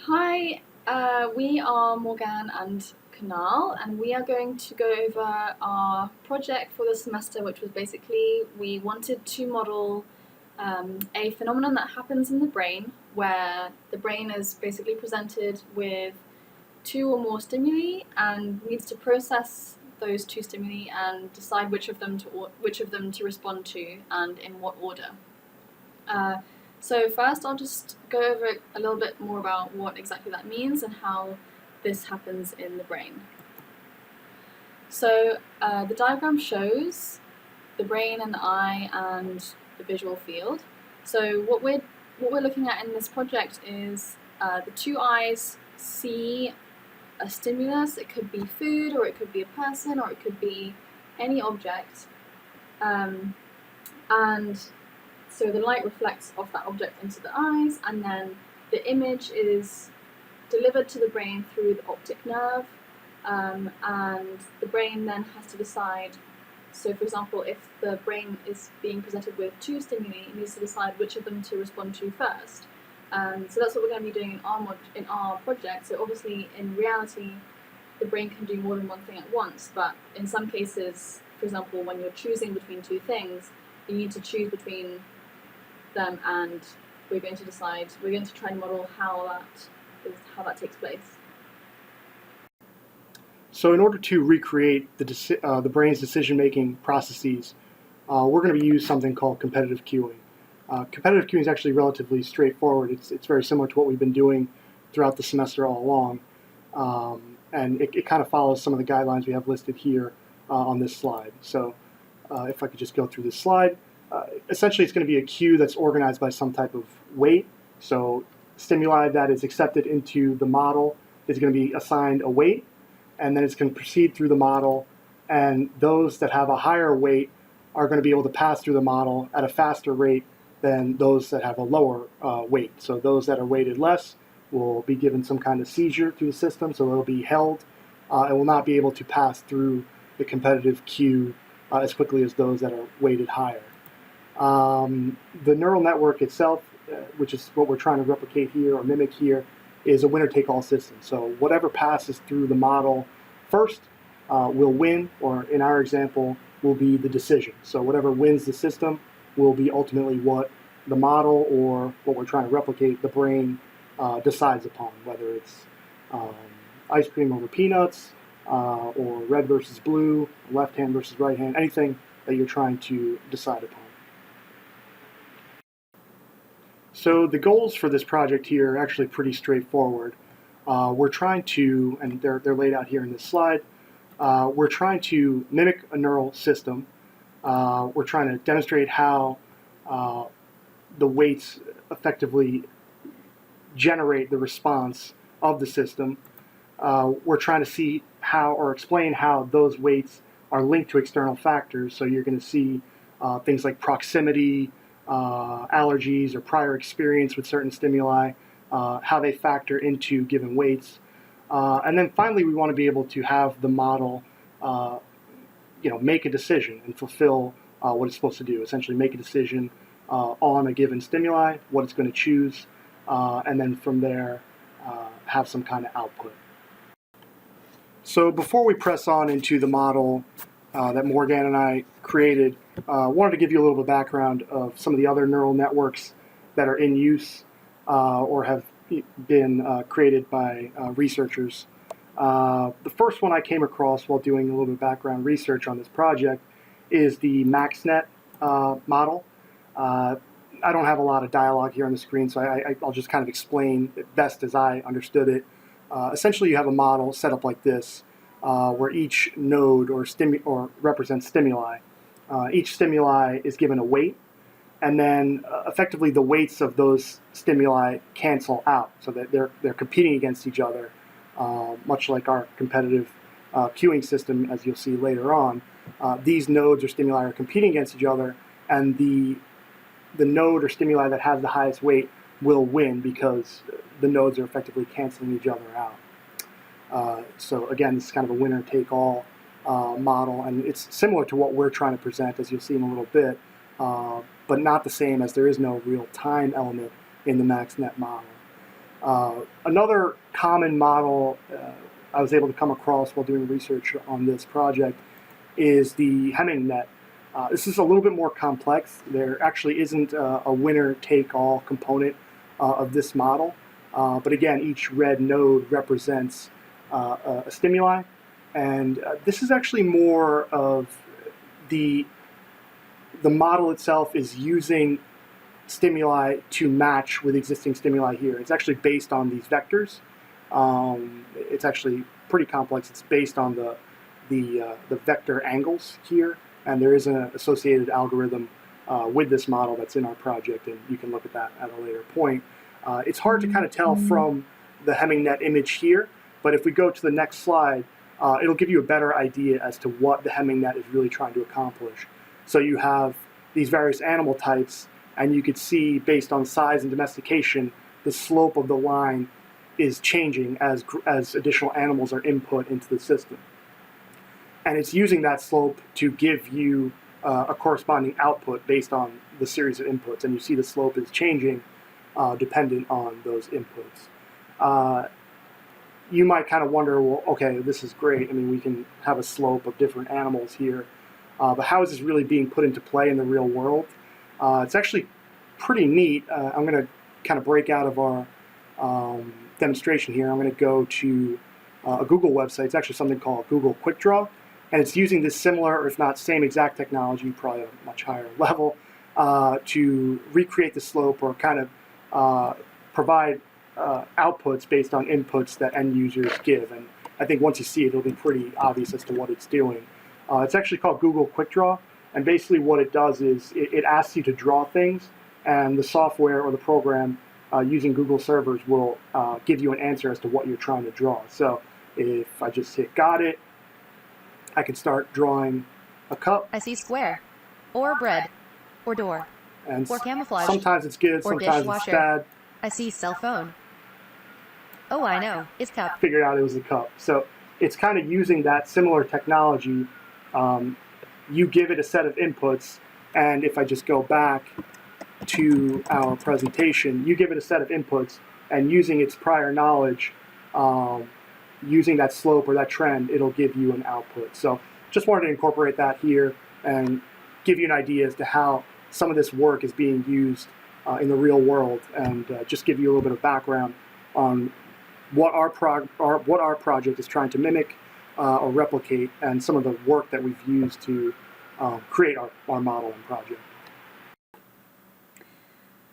Hi, we are Morgan and Kunal, and we are going to go over our project for the semester, which was basically we wanted to model a phenomenon that happens in the brain where the brain is basically presented with two or more stimuli and needs to process those two stimuli and decide which of them to respond to and in what order. So first I'll just go over a little bit more about what exactly that means and how this happens in the brain. So the diagram shows the brain and the eye and the visual field. So what we're looking at in this project is the two eyes see a stimulus. It could be food, or it could be a person, or it could be any object, and so the light reflects off that object into the eyes, and then the image is delivered to the brain through the optic nerve, and the brain then has to decide. So for example, if the brain is being presented with two stimuli, it needs to decide which of them to respond to first. So that's what we're going to be doing in our project. So obviously in reality, the brain can do more than one thing at once, but in some cases, for example, when you're choosing between two things, you need to choose between them, and we're going to try and model how that takes place. So in order to recreate the brain's decision-making processes, we're going to use something called competitive cueing. Competitive cueing is actually relatively straightforward. It's very similar to what we've been doing throughout the semester all along, and it kind of follows some of the guidelines we have listed here on this slide. So if I could just go through this slide. Essentially, it's going to be a cue that's organized by some type of weight. So stimuli that is accepted into the model is going to be assigned a weight, and then it's going to proceed through the model, and those that have a higher weight are going to be able to pass through the model at a faster rate than those that have a lower weight. So those that are weighted less will be given some kind of seizure through the system, so they'll be held and will not be able to pass through the competitive cue as quickly as those that are weighted higher. The neural network itself, which is what we're trying to replicate here or mimic here, is a winner-take-all system. So whatever passes through the model first will win, or in our example, will be the decision. So whatever wins the system will be ultimately what the model, or what we're trying to replicate, the brain, decides upon, whether it's ice cream over peanuts, or red versus blue, left hand versus right hand, anything that you're trying to decide upon. So the goals for this project here are actually pretty straightforward. We're trying to, and they're laid out here in this slide, we're trying to mimic a neural system. We're trying to demonstrate how the weights effectively generate the response of the system. We're trying to see how, or explain how, those weights are linked to external factors. So you're going to see things like proximity, allergies, or prior experience with certain stimuli, how they factor into given weights. And then finally, we want to be able to have the model make a decision and fulfill what it's supposed to do, essentially make a decision on a given stimuli, what it's going to choose, and then from there have some kind of output. So before we press on into the model that Morgan and I created, wanted to give you a little bit of background of some of the other neural networks that are in use or have been created by researchers. The first one I came across while doing a little bit of background research on this project is the MaxNet model. I don't have a lot of dialogue here on the screen, so I'll just kind of explain it best as I understood it. Essentially, you have a model set up like this, where each node or represents stimuli. Each stimuli is given a weight, and then effectively the weights of those stimuli cancel out, so that they're competing against each other, much like our competitive cueing system, as you'll see later on. These nodes or stimuli are competing against each other, and the node or stimuli that has the highest weight will win because the nodes are effectively canceling each other out. So again, this is kind of a winner-take-all model, and it's similar to what we're trying to present, as you'll see in a little bit, but not the same, as there is no real time element in the MaxNet model. Another common model I was able to come across while doing research on this project is the Hemming net. This is a little bit more complex. There actually isn't a winner-take-all component of this model. But again, each red node represents a stimuli. And this is actually more of the model itself is using stimuli to match with existing stimuli here. It's actually based on these vectors. It's actually pretty complex. It's based on the vector angles here, and there is an associated algorithm with this model that's in our project, and you can look at that at a later point. It's hard to kind of tell from the Hemming net image here, but if we go to the next slide, it'll give you a better idea as to what the Hemming net is really trying to accomplish. So you have these various animal types, and you could see, based on size and domestication, the slope of the line is changing as additional animals are input into the system. And it's using that slope to give you a corresponding output based on the series of inputs. And you see the slope is changing dependent on those inputs. You might kind of wonder, well, okay, this is great. I mean, we can have a slope of different animals here. But how is this really being put into play in the real world? It's actually pretty neat. I'm going to kind of break out of our demonstration here. I'm going to go to a Google website. It's actually something called Google Quick Draw, and it's using this similar, or if not same exact technology, probably a much higher level, to recreate the slope or kind of provide outputs based on inputs that end users give. And I think once you see it, it'll be pretty obvious as to what it's doing. It's actually called Google Quick Draw. And basically what it does is it asks you to draw things, and the software or the program using Google servers will give you an answer as to what you're trying to draw. So if I just hit got it, I can start drawing a cup. I see square, or bread, or door, And or camouflage, sometimes it's good, or sometimes it's dishwasher. bad. I see cell phone. Oh, I know, it's cup. Figured out it was a cup. So it's kind of using that similar technology. You give it a set of inputs, and if I just go back to our presentation, you give it a set of inputs, and using its prior knowledge, using that slope or that trend, it'll give you an output. So just wanted to incorporate that here and give you an idea as to how some of this work is being used in the real world, and just give you a little bit of background on what our project is trying to mimic or replicate, and some of the work that we've used to create our model and project.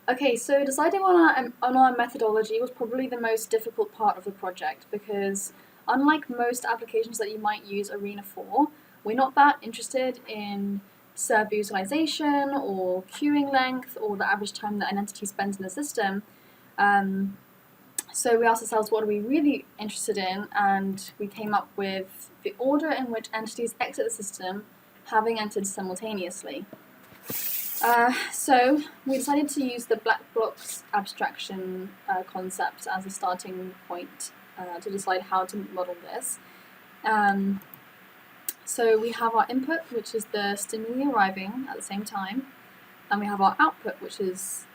Okay, so deciding on our methodology was probably the most difficult part of the project, because unlike most applications that you might use Arena for, we're not that interested in server utilization or queuing length or the average time that an entity spends in the system. So we asked ourselves, what are we really interested in? And we came up with the order in which entities exit the system, having entered simultaneously. So we decided to use the black box abstraction concept as a starting point to decide how to model this. So we have our input, which is the stimuli arriving at the same time, and we have our output, which is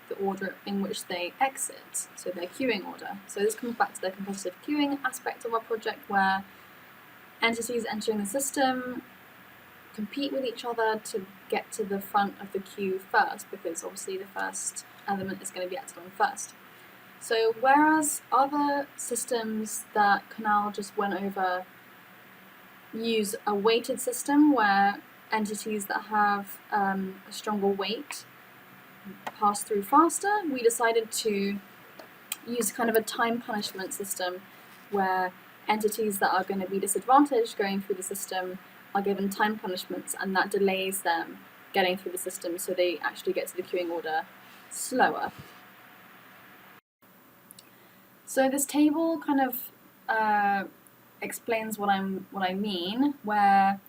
the order in which they exit, so their queuing order. So this comes back to the competitive queuing aspect of our project, where entities entering the system compete with each other to get to the front of the queue first, because obviously the first element is going to be acted on first. So whereas other systems that Canal just went over use a weighted system where entities that have a stronger weight pass through faster, we decided to use kind of a time punishment system where entities that are going to be disadvantaged going through the system are given time punishments, and that delays them getting through the system, so they actually get to the queuing order slower. So this table kind of explains what I mean, where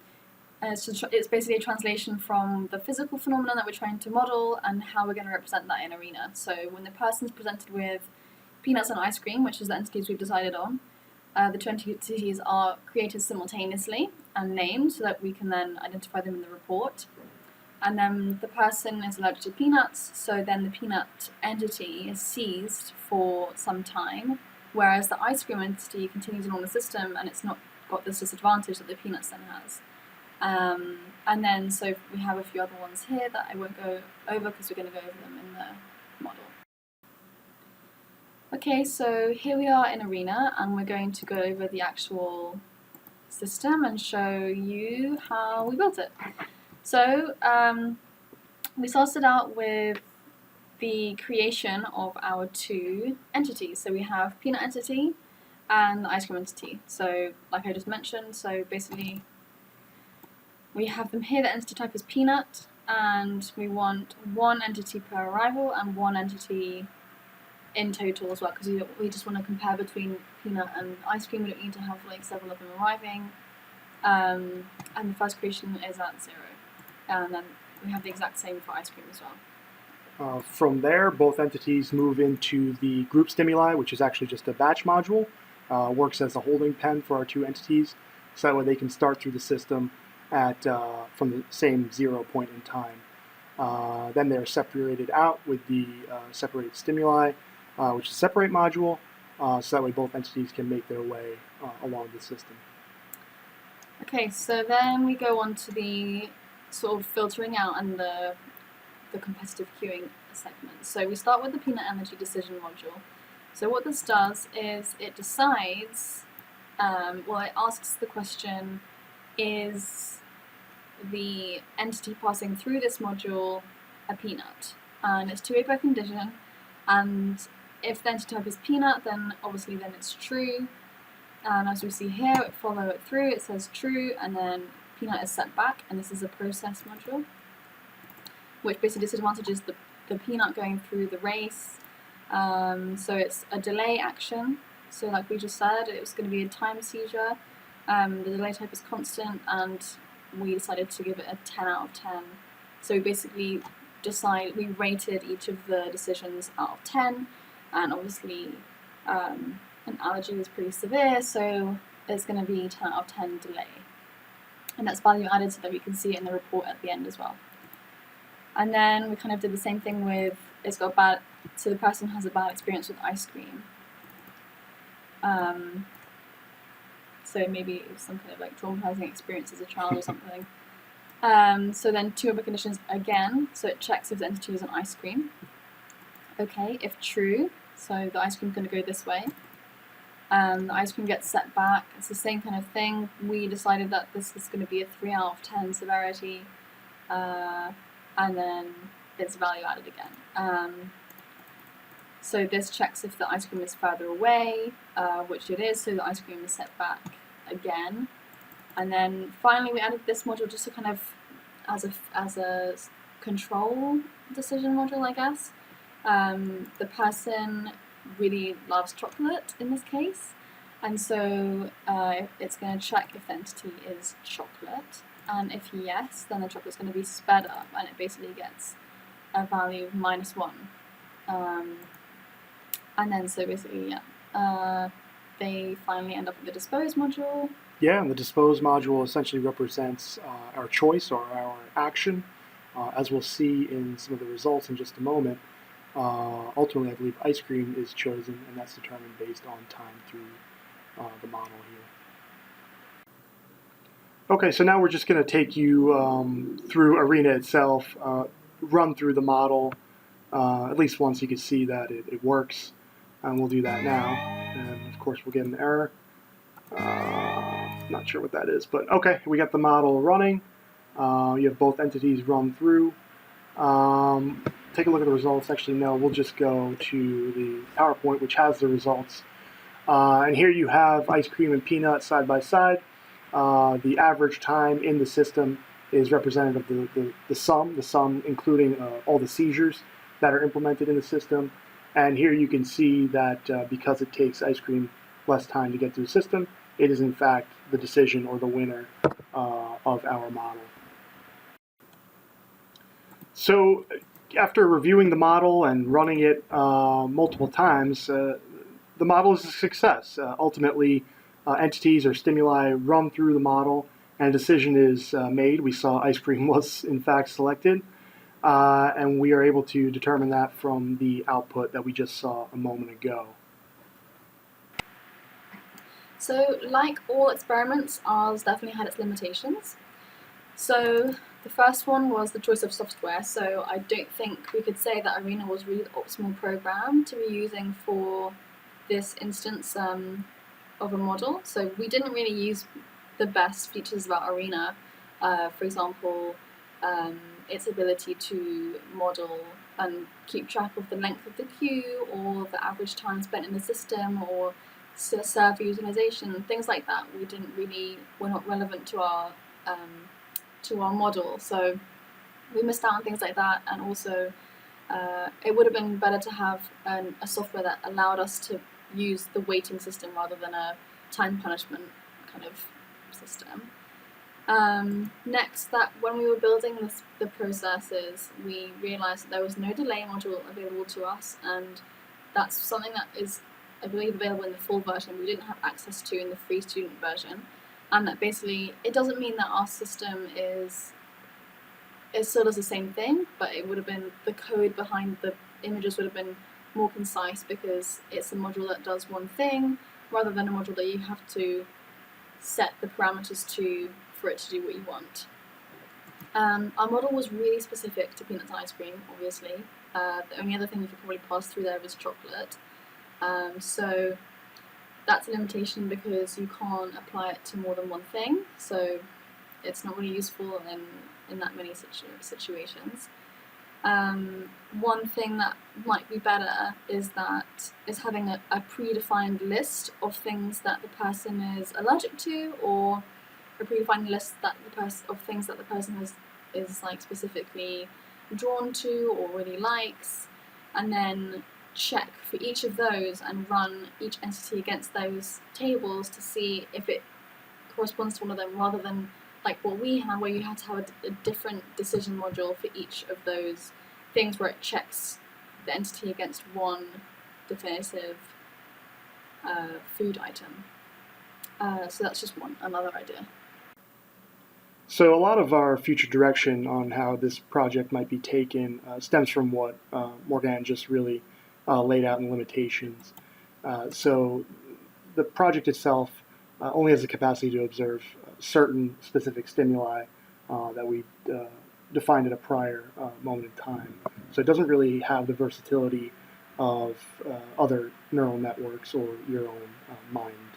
it's basically a translation from the physical phenomenon that we're trying to model and how we're going to represent that in Arena. So when the person's presented with peanuts and ice cream, which is the entities we've decided on, the two entities are created simultaneously and named so that we can then identify them in the report. and then the person is allergic to peanuts, so then the peanut entity is seized for some time, whereas the ice cream entity continues along the system and it's not got this disadvantage that the peanuts then has. And then so we have a few other ones here that I won't go over because we're going to go over them in the model. Okay, so here we are in Arena, and we're going to go over the actual system and show you how we built it. So we started out with the creation of our two entities. So we have peanut entity and the ice cream entity. So like I just mentioned, so basically we have them here. The entity type is peanut, and we want one entity per arrival and one entity in total as well, because we just want to compare between peanut and ice cream. We don't need to have like several of them arriving. And the first creation is at 0, and then we have the exact same for ice cream as well. From there, both entities move into the group stimuli, which is actually just a batch module. Works as a holding pen for our two entities, so that way they can start through the system at from the same 0 point in time. Then they're separated out with the separated stimuli, which is a separate module, so that way both entities can make their way along the system. Okay, so then we go on to the sort of filtering out and the competitive queuing segment. So we start with the peanut energy decision module. So what this does is it decides, it asks the question, is the entity passing through this module a peanut? And it's two-way per condition, and if the entity type is peanut, then obviously then it's true. And as we see here, it follow it through, it says true, and then peanut is set back, and this is a process module, which basically disadvantages the peanut going through the race. So it's a delay action. So like we just said, it was going to be a time seizure. The delay type is constant, and we decided to give it a 10 out of 10. So we basically we rated each of the decisions out of 10, and obviously an allergy is pretty severe, so it's going to be 10 out of 10 delay. And that's value added so that we can see it in the report at the end as well. And then we kind of did the same thing with, so the person has a bad experience with ice cream. So maybe it was some kind of like traumatizing experience as a child or something. So then two other conditions again, so it checks if the entity is an ice cream. Okay, if true, so the ice cream's going to go this way. The ice cream gets set back. It's the same kind of thing. We decided that this is going to be a 3 out of 10 severity, and then it's value added again. So this checks if the ice cream is further away, which it is, so the ice cream is set back again. And then finally we added this module just to kind of as a control decision module, I guess. The person really loves chocolate in this case, and so it's going to check if the entity is chocolate, and if yes, then the chocolate's going to be sped up, and it basically gets a value of -1. And then so basically, they finally end up with the dispose module. Yeah, and the dispose module essentially represents our choice or our action. As we'll see in some of the results in just a moment, ultimately I believe ice cream is chosen, and that's determined based on time through the model here. Okay, so now we're just going to take you through Arena itself, run through the model at least once you can see that it works, and we'll do that now. And of course we'll get an error. Not sure what that is, but okay, we got the model running. You have both entities run through. Take a look at the results. Actually, no, we'll just go to the PowerPoint, which has the results. And here you have ice cream and peanut side by side. The average time in the system is representative of the sum including all the seizures that are implemented in the system. And here you can see that because it takes ice cream less time to get through the system, it is in fact the decision or the winner of our model. So after reviewing the model and running it multiple times, the model is a success. Ultimately, entities or stimuli run through the model, and a decision is made. We saw ice cream was in fact selected, and we are able to determine that from the output that we just saw a moment ago. So, like all experiments, ours definitely had its limitations. So, the first one was the choice of software. So, I don't think we could say that Arena was really the optimal program to be using for this instance of a model. So, we didn't really use the best features about Arena. For example, its ability to model and keep track of the length of the queue, or the average time spent in the system, or server utilization, things like that. Were not relevant to our model, so we missed out on things like that. And also, it would have been better to have a software that allowed us to use the weighting system rather than a time punishment kind of system. Next, that when we were building the processes, we realized that there was no delay module available to us, and that's something that is, I believe, available in the full version we didn't have access to in the free student version. And that basically, it doesn't mean that our system it still does the same thing, but it would have been, the code behind the images would have been more concise, because it's a module that does one thing rather than a module that you have to set the parameters to for it to do what you want. Our model was really specific to peanuts ice cream, obviously. The only other thing you could probably pass through there was chocolate. So that's a limitation, because you can't apply it to more than one thing. So it's not really useful in that many situations. One thing that might be better is having a predefined list of things that the person is allergic to, or a predefined list of things that the person is like specifically drawn to or really likes, and then check for each of those and run each entity against those tables to see if it corresponds to one of them, rather than like what we have, where you have to have a different decision module for each of those things, where it checks the entity against one definitive food item. So that's just another idea. So a lot of our future direction on how this project might be taken stems from what Morgan just really laid out in limitations. So the project itself only has the capacity to observe certain specific stimuli that we defined at a prior moment in time. So it doesn't really have the versatility of other neural networks or your own mind.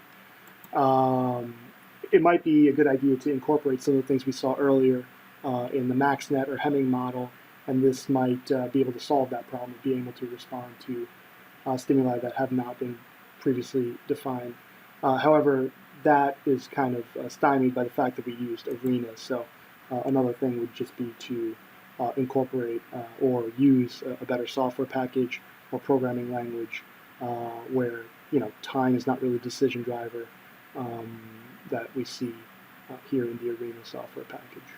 It might be a good idea to incorporate some of the things we saw earlier in the MaxNet or Hemming model, and this might be able to solve that problem of being able to respond to stimuli that have not been previously defined. However, that is kind of stymied by the fact that we used Arena, so another thing would just be to incorporate or use a better software package or programming language where time is not really a decision driver that we see here in the Arena software package.